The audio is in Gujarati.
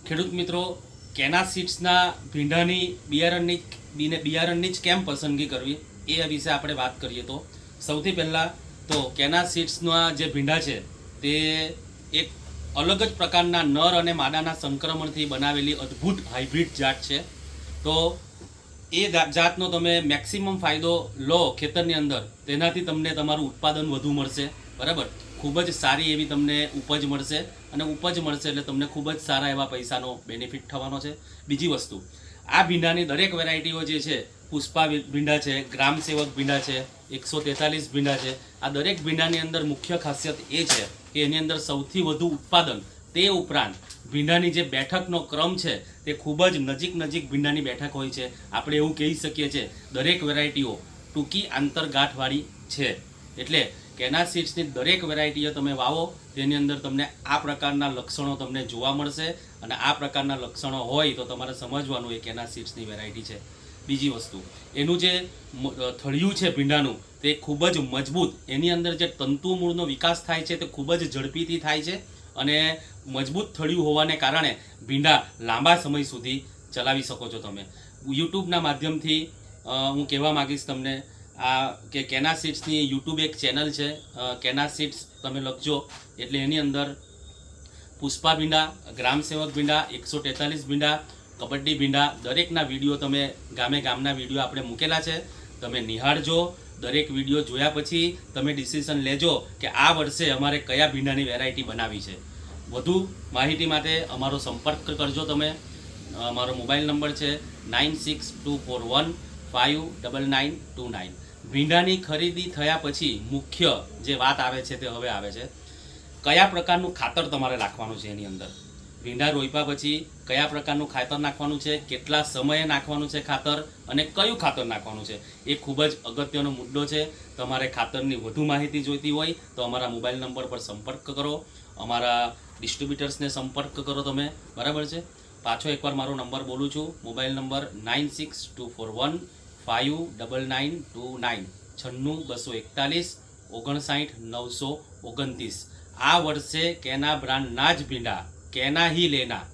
ખેડૂત મિત્રો, કેના સીડ્સના ભીંડાની બિયારણની જ કેમ પસંદગી કરવી એ વિશે આપણે વાત કરીએ તો સૌથી પહેલાં તો કેના સીડ્સના જે ભીંડા છે તે એક અલગ જ પ્રકારના નર અને માદાના સંક્રમણથી બનાવેલી અદ્ભુત હાઇબ્રિડ જાત છે. તો એ જાતનો તમે મેક્સિમમ ફાયદો લો ખેતરની અંદર, તેનાથી તમને તમારું ઉત્પાદન વધુ મળશે. બરાબર, ખૂબ જ સારી એવી તમને ઉપજ મળશે અને ઉપજ મળશે એટલે તમને ખૂબ જ સારા એવા પૈસાનો બેનિફિટ થવાનો છે. બીજી વસ્તુ, આ ભીંડાની દરેક વેરાયટીઓ જે છે, પુષ્પા ભીંડા છે, ગ્રામ સેવક ભીંડા છે, 143 ભીંડા છે, આ દરેક ભીંડાની અંદર મુખ્ય ખાસિયત એ છે કે એની અંદર સૌથી વધુ ઉત્પાદન, તે ઉપરાંત ભીંડાની જે બેઠકનો ક્રમ છે તે ખૂબ જ નજીક ભીંડાની બેઠક હોય છે. આપણે એવું કહી શકીએ છીએ દરેક વેરાયટીઓ ટૂંકી આંતરગાંઠવાળી છે. એટલે કેના સીડ્સની દરેક વેરાયટીઓ તમે વાવો, તેની અંદર તમને આ પ્રકારના લક્ષણો તમને જોવા મળશે અને આ પ્રકારના લક્ષણો હોય તો તમારે સમજવાનું એ કેના સીડ્સની વેરાયટી છે. બીજી વસ્તુ, એનું જે થળિયું છે ભીંડાનું તે ખૂબ જ મજબૂત, એની અંદર જે તંતુ મૂળનો વિકાસ થાય છે તે ખૂબ જ ઝડપીથી થાય છે અને મજબૂત થળિયું હોવાને કારણે ભીંડા લાંબા સમય સુધી ચલાવી શકો છો તમે. યુટ્યુબના માધ્યમથી હું કહેવા માગીશ તમને કે કેના સીડ્સની યુટ્યુબ એક ચેનલ છે, કેના સીડ્સ તમે લખજો એટલે એની અંદર પુષ્પા ભીંડા, ગ્રામ સેવક ભીંડા, 143 ભીંડા, કબડ્ડી ભીંડા, દરેકના વિડીયો તમે ગામના વિડીયો આપણે મૂકેલા છે, તમે નિહાળજો. દરેક વિડીયો જોયા પછી તમે ડિસિઝન લેજો કે આ વર્ષે અમારે કયા ભીંડાની વેરાયટી બનાવી છે. વધુ માહિતી માટે અમારો સંપર્ક કરજો તમે. અમારો મોબાઈલ નંબર છે 9624159929. ભીંડાની ખરીદી થયા પછી મુખ્ય જે વાત આવે છે તે હવે આવે છે, કયા પ્રકારનું ખાતર તમારે નાખવાનું છે એની અંદર. ભીંડા રોપ્યા પછી કયા પ્રકારનું ખાતર નાખવાનું છે, કેટલા સમયે નાખવાનું છે ખાતર અને કયું ખાતર નાખવાનું છે, એ ખૂબ જ અગત્યનો મુદ્દો છે. તમારે ખાતરની વધુ માહિતી જોઈતી હોય તો અમારા મોબાઈલ નંબર પર સંપર્ક કરો, અમારા ડિસ્ટ્રીબ્યુટર્સને સંપર્ક કરો તમે. બરાબર છે. પાછો એકવાર મારો નંબર બોલું છું, મોબાઈલ નંબર 9624159929, 96 241 59 929. આ વર્ષે કેના બ્રાન્ડના જ ભીંડા, કેના હી લેના,